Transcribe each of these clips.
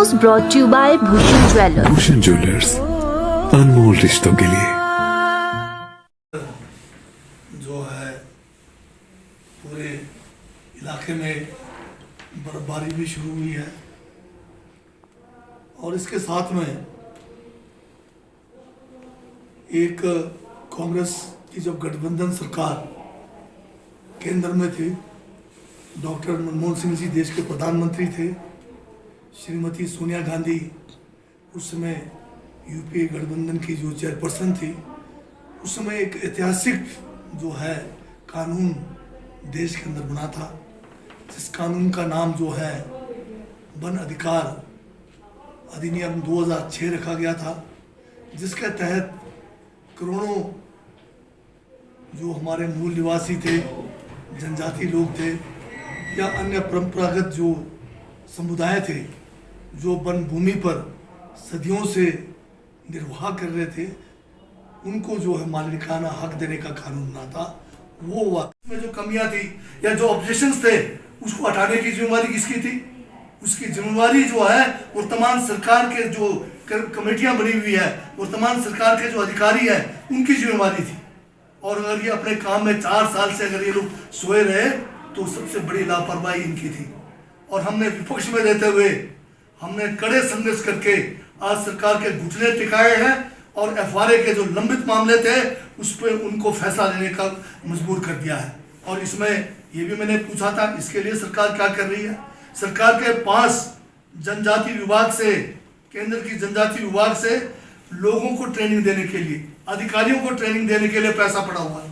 was brought to you by Bhushan Jewellers. Bhushan jewellers, अनमोल रिश्तों के लिए। जो है पूरे इलाके में बर्फबारी भी शुरू हुई है और इसके साथ में एक कांग्रेस की जब गठबंधन सरकार केंद्र में थी, डॉक्टर मनमोहन सिंह जी देश के प्रधानमंत्री थे, श्रीमती सोनिया गांधी उस समय यूपीए गठबंधन की जो चेयरपर्सन थी, उस समय एक ऐतिहासिक जो है कानून देश के अंदर बना था, जिस कानून का नाम जो है वन अधिकार अधिनियम 2006 रखा गया था, जिसके तहत करोड़ों जो हमारे मूल निवासी थे, जनजाति लोग थे या अन्य परंपरागत जो समुदाय थे, जो वन भूमि पर सदियों से निर्वाह कर रहे थे, उनको जो है मालिकाना हक देने का कानून बना था। वो वाकई में जो कमियां थी या जो ऑब्जेक्शंस थे, उसको हटाने की जिम्मेवारी किसकी थी? उसकी जिम्मेवारी जो है वर्तमान सरकार के जो कमेटियां बनी हुई है, वर्तमान सरकार के जो अधिकारी है, उनकी जिम्मेवारी थी। और अगर ये अपने काम में 4 साल से अगर ये लोग सोए रहे तो सबसे बड़ी लापरवाही इनकी थी। और हमने विपक्ष में रहते हुए हमने कड़े संघर्ष करके आज सरकार के घुटने टिकाए हैं और एफआरए के जो लंबित मामले थे उस पर उनको फैसला लेने का मजबूर कर दिया है। और इसमें ये भी मैंने पूछा था, इसके लिए सरकार क्या कर रही है? सरकार के पास जनजाति विभाग से, केंद्र की जनजाति विभाग से लोगों को ट्रेनिंग देने के लिए, अधिकारियों को ट्रेनिंग देने के लिए पैसा पड़ा हुआ है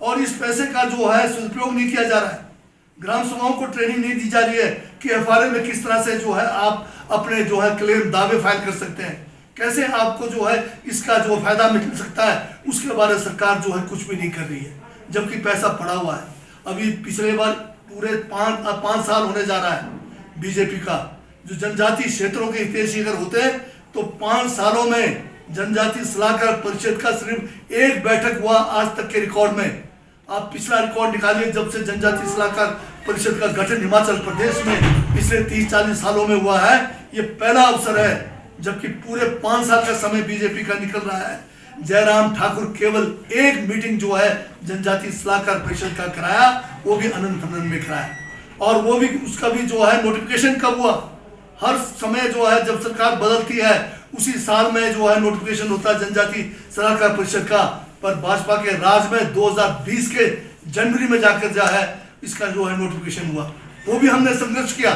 और इस पैसे का जो है सदुपयोग नहीं किया जा रहा है। ग्राम सभाओं को ट्रेनिंग नहीं दी जा रही है कि एफआरए में किस तरह से जो है आप अपने जो है क्लेम दावे फाइल कर सकते हैं, कैसे आपको जो है इसका जो फायदा मिल सकता है, उसके बारे में सरकार जो है कुछ भी नहीं कर रही है, जबकि पैसा पड़ा हुआ है। अभी पिछले बार पूरे 5 साल होने जा रहा है बीजेपी का, जो जनजाति क्षेत्रों के हितैषी अगर होते हैं तो 5 सालों में जनजाति सलाहकार परिषद का सिर्फ एक बैठक हुआ आज तक के रिकॉर्ड में। आप पिछला रिकॉर्ड निकालिए, जब से जनजाति सलाहकार परिषद का गठन हिमाचल प्रदेश में पिछले 30-40 सालों में हुआ है, ये पहला अवसर है, जबकि पूरे 5 साल का समय बीजेपी का निकल रहा है। जयराम ठाकुर केवल एक मीटिंग जो है जनजाति सलाहकार परिषद का कराया, वो भी अनंत में कराया, और वो भी उसका भी जो है नोटिफिकेशन कब हुआ? हर समय जो है जब सरकार बदलती है उसी साल में जो है नोटिफिकेशन होता है जनजाति सलाहकार परिषद का। पर भाजपा के राज में 2020 के जनवरी में जाकर जो है इसका जो है नोटिफिकेशन हुआ। वो भी हमने संघर्ष किया,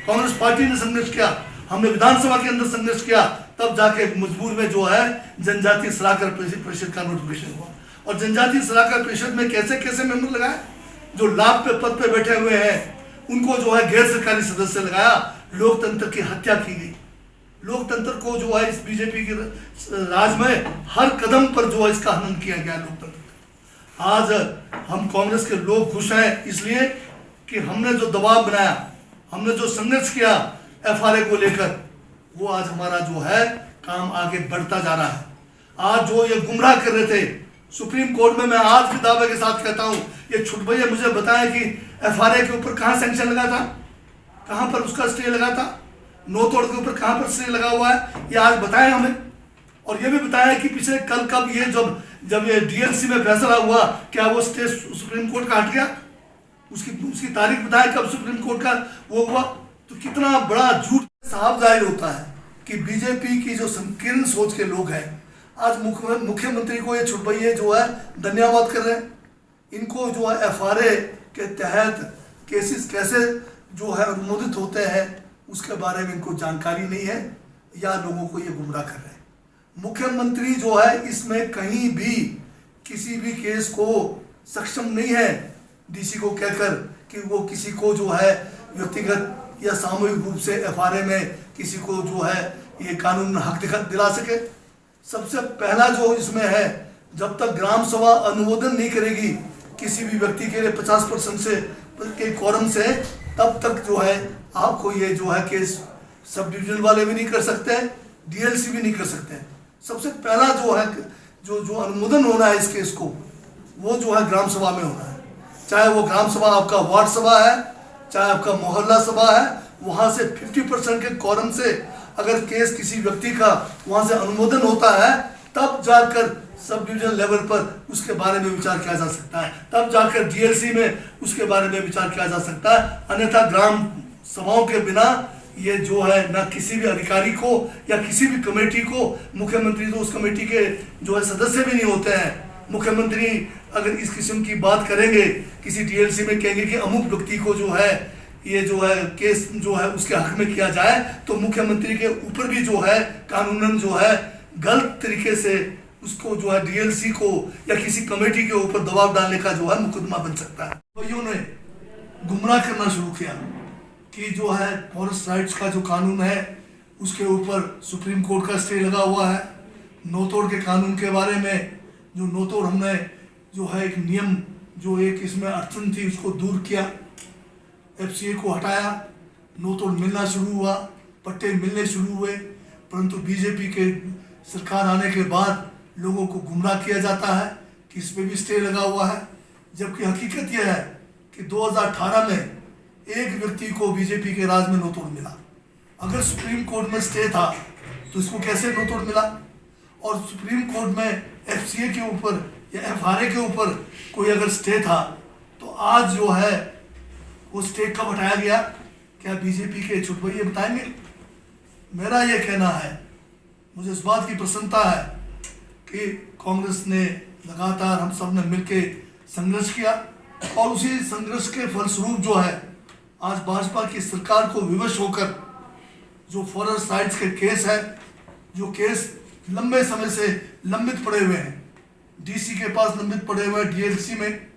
कांग्रेस पार्टी ने संघर्ष किया, हमने विधानसभा के अंदर संघर्ष किया, तब जाके मजबूर में जो है जनजाति सलाहकार परिषद का नोटिफिकेशन हुआ। और जनजाति सलाहकार परिषद में कैसे कैसे मेंबर लगाए? जो लाभ पे पद पे बैठे हुए हैं उनको जो है गैर सरकारी सदस्य लगाया। लोकतंत्र की हत्या की गई। लोकतंत्र को जो है इस बीजेपी के राज में हर कदम पर जो है इसका हनन किया गया लोकतंत्र। आज हम कांग्रेस के लोग खुश हैं इसलिए कि हमने जो दबाव बनाया, हमने जो संघर्ष किया एफआरए को लेकर, वो आज हमारा जो है काम आगे बढ़ता जा रहा है। आज जो ये गुमराह कर रहे थे सुप्रीम कोर्ट में, मैं आज भी दावे के साथ कहता हूं, ये छुटभैया मुझे बताएं कि एफआरए के ऊपर कहां सैंक्शन लगा था, कहां पर उसका स्टे लगा था, नो तोड़ के ऊपर कहां पर स्टे लगा हुआ है, ये आज बताएं हमें। और ये भी बताएं कि पिछले कल कब ये जब ये डीएलसी में फैसला हुआ, क्या वो स्टे सुप्रीम कोर्ट का हट गया? उसकी तारीख बताएं कब सुप्रीम कोर्ट का वो हुआ। तो कितना बड़ा झूठ साफ जाहिर होता है कि बीजेपी की जो संकीर्ण सोच के लोग हैं, आज मुख्यमंत्री को ये छुटभैये जो है धन्यवाद कर रहे हैं। इनको जो है एफआरए के तहत केसेस कैसे जो है अनुमोदित होते हैं उसके बारे में इनको जानकारी नहीं है, या लोगों को ये गुमराह कर रहे हैं। मुख्यमंत्री जो है इसमें कहीं भी किसी भी केस को सक्षम नहीं है डीसी को कहकर कि वो किसी को जो है व्यक्तिगत या सामूहिक रूप से एफआरए में किसी को जो है ये कानून में हक दिला सके। सबसे पहला जो इसमें है, जब तक ग्राम सभा अनुमोदन नहीं करेगी किसी भी व्यक्ति के लिए 50% से के क्वारम से, तब तक जो है आपको ये जो है केस सब डिवीजन वाले भी नहीं कर सकते, डीएलसी भी नहीं कर सकते। सबसे पहला जो है जो अनुमोदन होना है इस केस को, वो जो है ग्राम सभा में होना है। चाहे वो ग्राम सभा आपका वार्ड सभा है, चाहे आपका मोहल्ला सभा है, वहां से 50% के कॉरम से अगर केस किसी व्यक्ति का वहां से अनुमोदन होता है, तब जाकर सब डिवीजन लेवल पर उसके बारे में विचार किया जा सकता है, तब जाकर डीएलसी में उसके बारे में विचार किया जा सकता है। अन्यथा ग्राम सभाओं के बिना ये जो है ना किसी भी अधिकारी को या किसी भी कमेटी को, मुख्यमंत्री तो उस कमेटी के जो है सदस्य भी नहीं होते हैं। मुख्यमंत्री अगर इस किस्म की बात करेंगे, किसी डीएलसी में कहेंगे कि अमुक व्यक्ति को जो है ये जो है केस जो है उसके हक में किया जाए, तो मुख्यमंत्री के ऊपर भी जो है कानूनन जो है गलत तरीके से उसको जो है डीएलसी को या किसी कमेटी के ऊपर दबाव डालने का जो है मुकदमा बन सकता है। भाइयों ने गुमराह करना शुरू किया कि जो है फॉरेस्ट राइट्स का जो कानून है उसके ऊपर सुप्रीम कोर्ट का स्टे लगा हुआ है। नोतोड़ के कानून के बारे में जो नोतोड़ हमने जो है एक नियम जो एक इसमें अड़चन थी उसको दूर किया, एफसीए को हटाया, नोतोड़ मिलना शुरू हुआ, पट्टे मिलने शुरू हुए। परंतु बीजेपी के सरकार आने के बाद लोगों को गुमराह किया जाता है कि इस पे भी स्टे लगा हुआ है, जबकि हकीकत यह है कि 2018 में एक व्यक्ति को बीजेपी के राज में नोतोड़ मिला। अगर सुप्रीम कोर्ट में स्टे था तो इसको कैसे नोतोड़ मिला? और सुप्रीम कोर्ट में एफसीए के ऊपर या एफआरए के ऊपर कोई अगर स्टे था तो आज जो है वो स्टे कब हटाया गया? क्या बीजेपी के छुटभइये बताएंगे? मेरा ये कहना है, मुझे इस बात की प्रसन्नता है कि कांग्रेस ने लगातार हम सब ने मिलकर संघर्ष किया और उसी संघर्ष के फलस्वरूप जो है आज भाजपा की सरकार को विवश होकर जो फॉरेस्ट राइट्स के केस है, जो केस लंबे समय से लंबित पड़े हुए हैं, डीसी के पास लंबित पड़े हुए हैं, डीएलसी में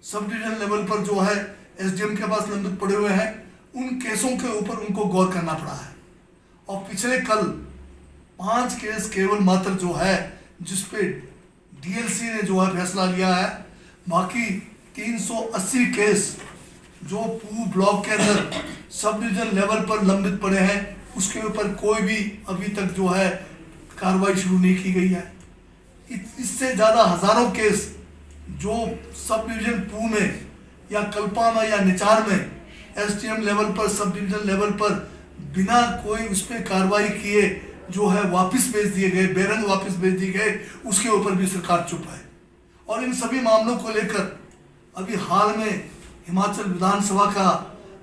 सब डिवीजन लेवल पर जो है एसडीएम के पास लंबित पड़े हुए हैं, उन केसों के ऊपर उनको गौर करना पड़ा है। और पिछले कल 5 केस केवल मात्र जो है जिसपे डीएलसी ने जो है फैसला लिया है, बाकी 380 केस जो पूरे ब्लॉक के अंदर सब डिवीजन लेवल पर लंबित पड़े हैं, उसके ऊपर कोई भी अभी तक जो है कार्रवाई शुरू नहीं की गई है। इससे ज़्यादा हजारों केस जो सब डिवीजन पू में या कल्पा में या निचार में एसडीएम लेवल पर सब डिवीजन लेवल पर बिना कोई उस पर कार्रवाई किए जो है वापस भेज दिए गए, बेरंग वापस भेज दिए गए, उसके ऊपर भी सरकार चुप है। और इन सभी मामलों को लेकर अभी हाल में हिमाचल विधानसभा का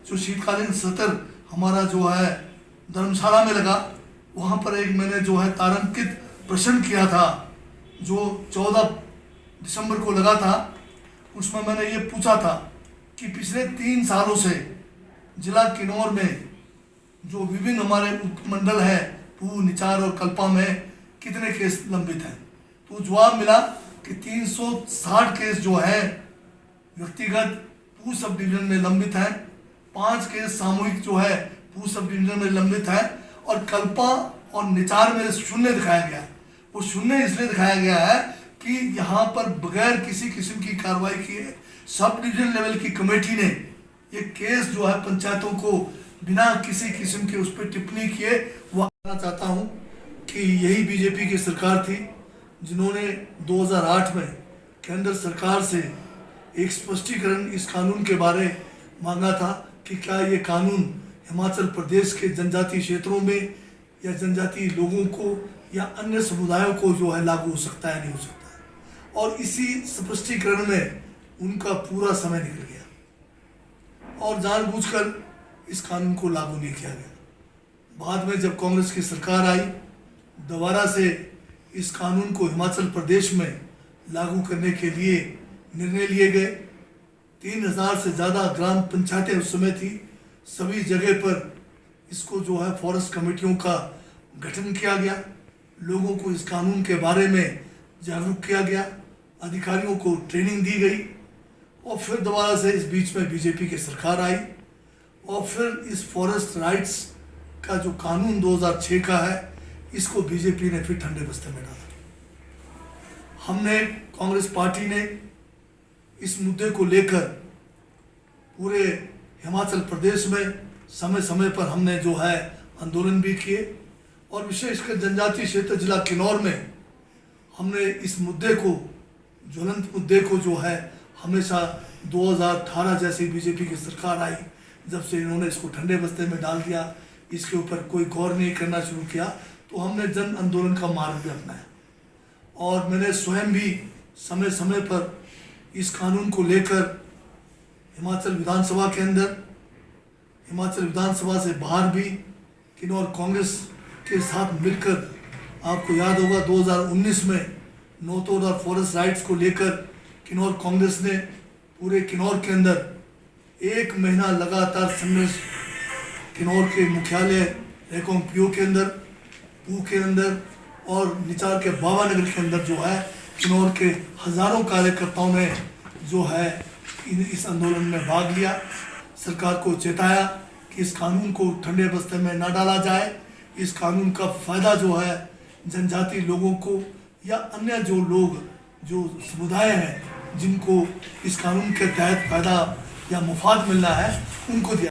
जो शीतकालीन सत्र हमारा जो है धर्मशाला में लगा, वहाँ पर एक मैंने जो है तारांकित प्रश्न किया था जो 14 दिसंबर को लगा था। उसमें मैंने ये पूछा था कि पिछले 3 सालों से जिला किन्नौर में जो विभिन्न हमारे उपमंडल है पू, निचार और कल्पा में कितने केस लंबित हैं। तो जवाब मिला कि 360 केस जो है व्यक्तिगत पू सब डिवीजन में लंबित हैं, 5 केस सामूहिक जो है पू सब डिवीजन में लंबित है और कल्पा और निचार में 0 दिखाया गया। वो 0 इसलिए दिखाया गया है कि यहाँ पर बगैर किसी किस्म की कार्रवाई किए सब डिवीजन लेवल की कमेटी ने ये केस जो है पंचायतों को बिना किसी किस्म के उस पर टिप्पणी किए वो कहना चाहता हूँ कि यही बीजेपी की सरकार थी जिन्होंने 2008 में केंद्र सरकार से एक स्पष्टीकरण इस कानून के बारे मांगा था कि क्या ये कानून हिमाचल प्रदेश के जनजातीय क्षेत्रों में या जनजातीय लोगों को या अन्य समुदायों को जो है लागू हो सकता है, नहीं हो सकता है। और इसी स्पष्टीकरण में उनका पूरा समय निकल गया और जानबूझकर इस कानून को लागू नहीं किया गया। बाद में जब कांग्रेस की सरकार आई, दोबारा से इस कानून को हिमाचल प्रदेश में लागू करने के लिए निर्णय लिए गए। 3000 से ज़्यादा ग्राम पंचायतें उस समय थी, सभी जगह पर इसको जो है फॉरेस्ट कमेटियों का गठन किया गया, लोगों को इस कानून के बारे में जागरूक किया गया, अधिकारियों को ट्रेनिंग दी गई और फिर दोबारा से इस बीच में बीजेपी की सरकार आई और फिर इस फॉरेस्ट राइट्स का जो कानून 2006 का है इसको बीजेपी ने फिर ठंडे बस्ते में डाला। हमने कांग्रेस पार्टी ने इस मुद्दे को लेकर पूरे हिमाचल प्रदेश में समय समय पर हमने जो है आंदोलन भी किए और विशेषकर जनजातीय क्षेत्र जिला किन्नौर में हमने इस मुद्दे को, ज्वलंत मुद्दे को जो है हमेशा 2018 जैसे बीजेपी की सरकार आई जब से इन्होंने इसको ठंडे बस्ते में डाल दिया, इसके ऊपर कोई गौर नहीं करना शुरू किया, तो हमने जन आंदोलन का मार्ग भी अपनाया। और मैंने स्वयं भी समय समय पर इस कानून को लेकर हिमाचल विधानसभा के अंदर, हिमाचल विधानसभा से बाहर भी किन्नौर कांग्रेस के साथ मिलकर, आपको याद होगा 2019 में नोतोड़ और फॉरेस्ट राइट्स को लेकर किन्नौर कांग्रेस ने पूरे किन्नौर के अंदर 1 महीना लगातार संघर्ष, किन्नौर के मुख्यालय रेकोंग पीओ के अंदर, पू के अंदर और निचार के बाबा नगर के अंदर जो है किन्नौर के हजारों कार्यकर्ताओं ने जो है इस आंदोलन में भाग लिया। सरकार को चेताया कि इस कानून को ठंडे बस्ते में ना डाला जाए। इस कानून का फायदा जो है जनजाति लोगों को या अन्य जो लोग, जो समुदाय हैं जिनको इस कानून के तहत फायदा या मुफाद मिलना है, उनको दिया।